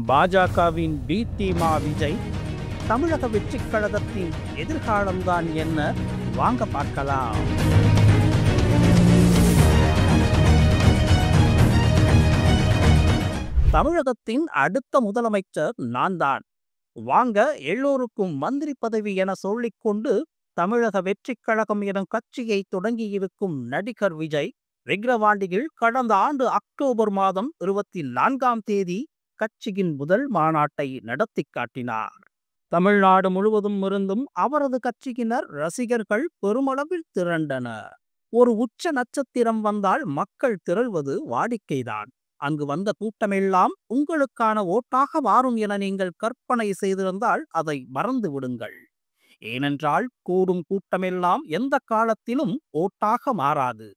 பாஜகவின் பி டீமா விஜய், தமிழக வெற்றிக் கழகத்தின் எதிர்காலம்தான் என்ன? வாங்க பார்க்கலாம். தமிழகத்தின் அடுத்த முதலமைச்சர் நான் தான். வாங்க எல்லோருக்கும் மந்திரி பதவி என சொல்லிக்கொண்டு தமிழக வெற்றிக் கழகம் எனும் கட்சியை தொடங்கியிருக்கும் நடிகர் விஜய், விக்கிரவாண்டியில் கடந்த ஆண்டு அக்டோபர் மாதம் 24ஆம் தேதி கட்சியின் முதல் மாநாட்டை நடத்தி காட்டினார். தமிழ்நாடு முழுவதும் இருந்தும் அவரது கட்சியினர் ரசிகர்கள் பெருமளவில் திரண்டனர். ஒரு உச்ச நட்சத்திரம் வந்தால் மக்கள் திரள்வது வாடிக்கைதான். அங்கு வந்த கூட்டமெல்லாம் உங்களுக்கான ஓட்டாக மாறும் என நீங்கள் கற்பனை செய்திருந்தால் அதை மறந்து விடுங்கள். ஏனென்றால் கூடும் கூட்டமெல்லாம் எந்த காலத்திலும் ஓட்டாக மாறாது.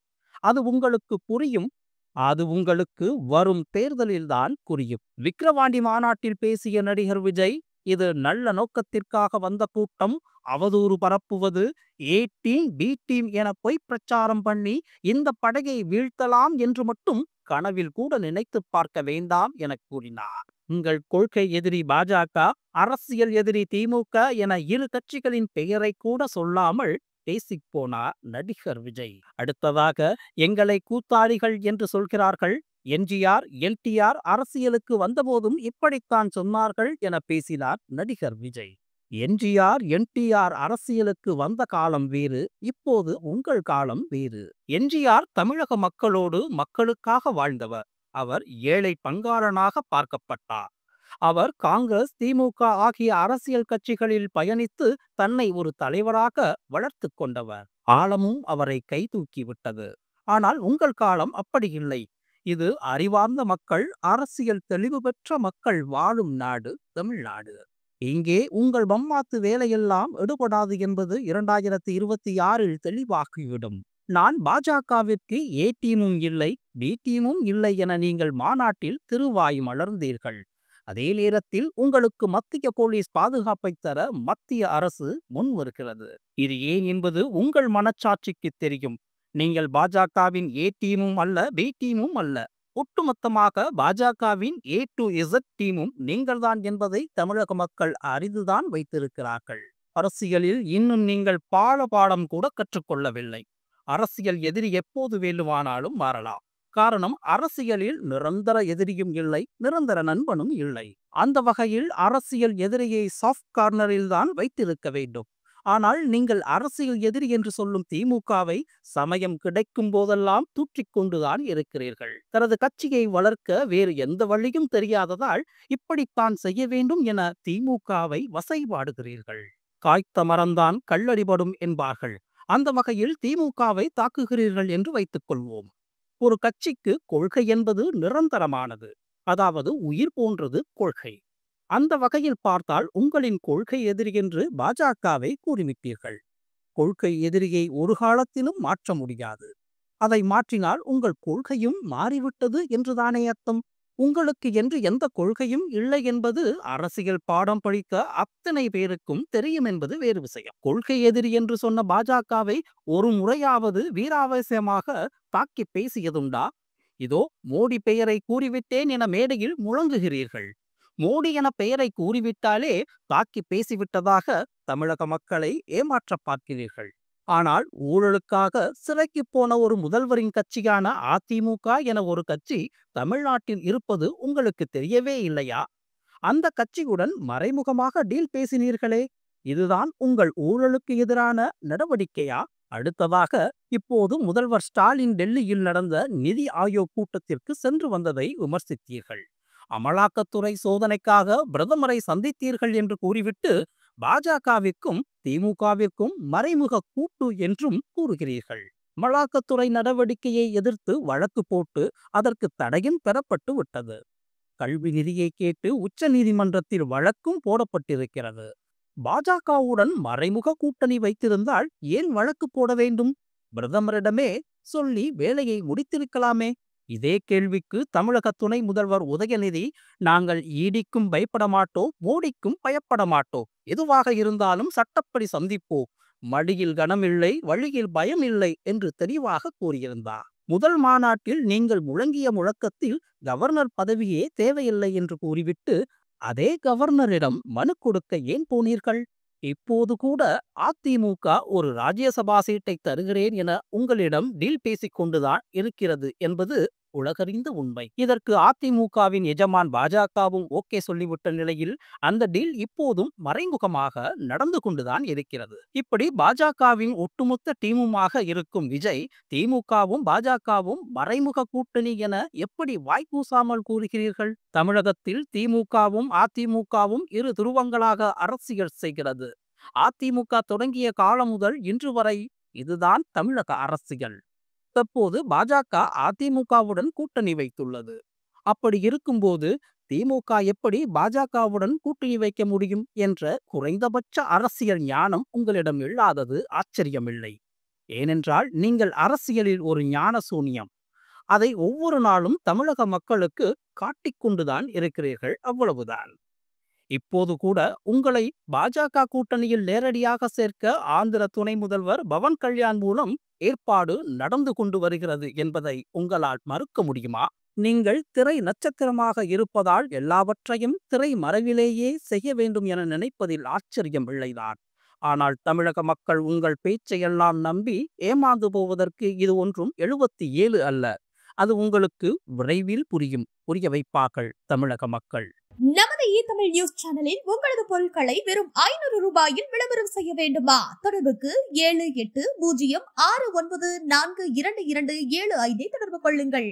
அது உங்களுக்கு புரியும். அது உங்களுக்கு வரும் தேர்தலில்தான் புரியும். விக்கிரவாண்டி மாநாட்டில் பேசிய நடிகர் விஜய், இது நல்ல நோக்கத்திற்காக வந்த கூட்டம், அவதூறு பரப்புவது, ஏ டீம் பி டீம் என பொய் பிரச்சாரம் பண்ணி இந்த படையை வீழ்த்தலாம் என்று மட்டும் கனவில் கூட நினைத்து பார்க்க வேண்டாம் என கூறினார். உங்கள் கொள்கை எதிரி பாஜக, அரசியல் எதிரி திமுக என இரு கட்சிகளின் பெயரை கூட சொல்லாமல் பேசிப்போனார் நடிகர் விஜய். அடுத்ததாக, எங்களை கூத்தாடிகள் என்று சொல்கிறார்கள். எம்ஜிஆர், என்டிஆர் அரசியலுக்கு வந்தபோதும் இப்படித்தான் சொன்னார்கள் என பேசினார் நடிகர் விஜய். எம்ஜிஆர், என்டிஆர் அரசியலுக்கு வந்த காலம் வேறு, இப்போது உங்கள் காலம் வேறு. எம்ஜிஆர் தமிழக மக்களோடு மக்களுக்காக வாழ்ந்தவர். அவர் ஏழை பங்காளனாக பார்க்கப்பட்டார். அவர் காங்கிரஸ், திமுக ஆகிய அரசியல் கட்சிகளில் பயணித்து தன்னை ஒரு தலைவராக வளர்த்து கொண்டவர். காலமும் அவரை கைதூக்கி விட்டது. ஆனால் உங்கள் காலம் அப்படி இல்லை. இது அறிவார்ந்த மக்கள், அரசியல் தெளிவு பெற்ற மக்கள் வாழும் நாடு தமிழ்நாடு. இங்கே உங்கள் மம்மாத்து வேலையெல்லாம் எடுபடாது என்பது 2026இல் தெளிவாகிவிடும். நான் பாஜகவிற்கு ஏ டீமும் இல்லை, பி டீமும் இல்லை என நீங்கள் மாநாட்டில் திருவாய் மலர்ந்தீர்கள். அதே நேரத்தில் உங்களுக்கு மத்திய போலீஸ் பாதுகாப்பை தர மத்திய அரசு முன் வருகிறது. இது ஏன் என்பது உங்கள் மனச்சாட்சிக்கு தெரியும். நீங்கள் பாஜகவின் ஏ டீமும் அல்ல, பி டீமும் அல்ல. ஒட்டுமொத்தமாக பாஜகவின் ஏ டு இசட் டீமும் நீங்கள்தான் என்பதை தமிழக மக்கள் அறிந்துதான் வைத்திருக்கிறார்கள். அரசியலில் இன்னும் நீங்கள் பாடம் கூட கற்றுக்கொள்ளவில்லை. அரசியல் எதிரி எப்போது வேண்டுமானாலும் மாறலாம். காரணம், அரசியலில் நிரந்தர எதிரியும் இல்லை, நிரந்தர நண்பனும் இல்லை. அந்த வகையில் அரசியல் எதிரியை சாஃப்ட் கார்னரில் தான் வைத்திருக்க வேண்டும். ஆனால் நீங்கள் அரசியல் எதிரி என்று சொல்லும் திமுகவை சமயம் கிடைக்கும் போதெல்லாம் தூற்றிக் கொண்டுதான் இருக்கிறீர்கள். தனது கட்சியை வளர்க்க வேறு எந்த வழியும் தெரியாததால் இப்படித்தான் செய்ய வேண்டும் என திமுகவை வசைபாடுகிறீர்கள். காய்த்த மரம்தான் கல்லடிபடும் என்பார்கள். அந்த வகையில் திமுகவை தாக்குகிறீர்கள் என்று வைத்துக் கொள்வோம். ஒரு கட்சிக்கு கொள்கை என்பது நிரந்தரமானது. அதாவது உயிர் போன்றது கொள்கை. அந்த வகையில் பார்த்தால் உங்களின் கொள்கை எதிரி என்று பாஜகவை கூறிவிட்டீர்கள். கொள்கை எதிரியை ஒரு காலத்திலும் மாற்ற முடியாது. அதை மாற்றினால் உங்கள் கொள்கையும் மாறிவிட்டது என்றுதானே அர்த்தம். உங்களுக்கு என்று எந்த கொள்கையும் இல்லை என்பது அரசியல் பாடம் படித்த அத்தனை பேருக்கும் தெரியும் என்பது வேறு விஷயம். கொள்கை எதிரி என்று சொன்ன பாஜகவை ஒரு முறையாவது வீராவேசமாக தாக்கி பேசியதுண்டா? இதோ மோடி பெயரை கூறிவிட்டேன் என மேடையில் முழங்குகிறீர்கள். மோடி என பெயரை கூறிவிட்டாலே தாக்கி பேசிவிட்டதாக தமிழக மக்களை ஏமாற்ற பார்க்கிறீர்கள். ஆனால் ஊழலுக்காக சிறைக்கு போன ஒரு முதல்வரின் கட்சியான அதிமுக என ஒரு கட்சி தமிழ்நாட்டில் இருப்பது உங்களுக்கு தெரியவே இல்லையா? அந்த கட்சியுடன் மறைமுகமாக டீல் பேசினீர்களே, இதுதான் உங்கள் ஊழலுக்கு எதிரான நடவடிக்கையா? அடுத்ததாக, இப்போது முதல்வர் ஸ்டாலின் டெல்லியில் நடந்த நிதி ஆயோக் கூட்டத்திற்கு சென்று வந்ததை விமர்சித்தீர்கள். அமலாக்கத்துறை சோதனைக்காக பிரதமரை சந்தித்தீர்கள் என்று கூறிவிட்டு பாஜகவிற்கும் திமுகவிற்கும் மறைமுக கூட்டு என்றும் கூறுகிறீர்கள். அமலாக்கத்துறை நடவடிக்கையை எதிர்த்து வழக்கு போட்டு அதற்கு தடையும் பெறப்பட்டு விட்டது. கல்வி நிதியை கேட்டு உச்ச நீதிமன்றத்தில் வழக்கும் போடப்பட்டிருக்கிறது. பாஜகவுடன் மறைமுக கூட்டணி வைத்திருந்தால் ஏன் வழக்கு போட வேண்டும்? பிரதமரிடமே சொல்லி வேலையை முடித்திருக்கலாமே. இதே கேள்விக்கு தமிழக துணை முதல்வர் உதயநிதி, நாங்கள் ஈடிக்கும் பயப்பட மாட்டோம், மோடிக்கும் பயப்பட மாட்டோம், எதுவாக இருந்தாலும் சட்டப்படி சந்திப்போம், மடியில் கனமில்லை, வழியில் பயம் இல்லை என்று தெளிவாக கூறியிருந்தார். முதல் மாநாட்டில் நீங்கள் முழங்கிய முழக்கத்தில் கவர்னர் பதவியே தேவையில்லை என்று கூறிவிட்டு அதே கவர்னரிடம் மனு கொடுக்க ஏன் போனீர்கள்? இப்போது கூட அதிமுக ஒரு ராஜ்யசபா சீட்டை தருகிறேன் என உங்களிடம் டீல் பேசிக் கொண்டுதான் இருக்கிறது என்பது உலகறிந்த உண்மை. இதற்கு அதிமுகவின் எஜமான் பாஜகவும் ஓகே சொல்லிவிட்ட நிலையில் அந்த டீல் இப்போதும் மறைமுகமாக நடந்து கொண்டுதான் இருக்கிறது. இப்படி பாஜகவின் ஒட்டுமொத்த டீமுமாக இருக்கும் விஜய், திமுகவும் பாஜகவும் மறைமுக கூட்டணி என எப்படி வாய்க்கூசாமல் கூறுகிறீர்கள்? தமிழகத்தில் திமுகவும் அதிமுகவும் இரு துருவங்களாக அரசியல் செய்கிறது. அதிமுக தொடங்கிய காலம் முதல் இன்று வரை இதுதான் தமிழக அரசியல். தற்போது பாஜக அதிமுகவுடன் கூட்டணி வைத்துள்ளது. அப்படி இருக்கும்போது திமுக எப்படி பாஜகவுடன் கூட்டணி வைக்க முடியும் என்ற குறைந்தபட்ச அரசியல் ஞானம் உங்களிடம் இல்லாதது ஆச்சரியமில்லை. ஏனென்றால் நீங்கள் அரசியலில் ஒரு ஞான சூன்யம். அதை ஒவ்வொரு நாளும் தமிழக மக்களுக்கு காட்டிக்கொண்டுதான் இருக்கிறீர்கள், அவ்வளவுதான். இப்போது கூட உங்களை பாஜக கூட்டணியில் நேரடியாக சேர்க்க ஆந்திர துணை முதல்வர் பவன் கல்யாண் மூலம் ஏற்பாடு நடந்து கொண்டு வருகிறது என்பதை உங்களால் மறுக்க முடியுமா? நீங்கள் திரை நட்சத்திரமாக இருப்பதால் எல்லாவற்றையும் திரை மறைவிலேயே செய்ய வேண்டும் என நினைப்பதில் ஆச்சரியம் இல்லைதான். ஆனால் தமிழக மக்கள் உங்கள் பேச்சையெல்லாம் நம்பி ஏமாந்து போவதற்கு இது ஒன்றும் 77 அல்ல. அது உங்களுக்கு விரைவில் புரியும். புரிய வைப்பார்கள் தமிழக மக்கள். நமது தமிழ் நியூஸ் சேனலில் உங்களது பொருட்களை வெறும் 500 ரூபாயில் விளம்பரம் செய்ய வேண்டுமா? தொடர்புக்கு 7806942275 தொடர்பு கொள்ளுங்கள்.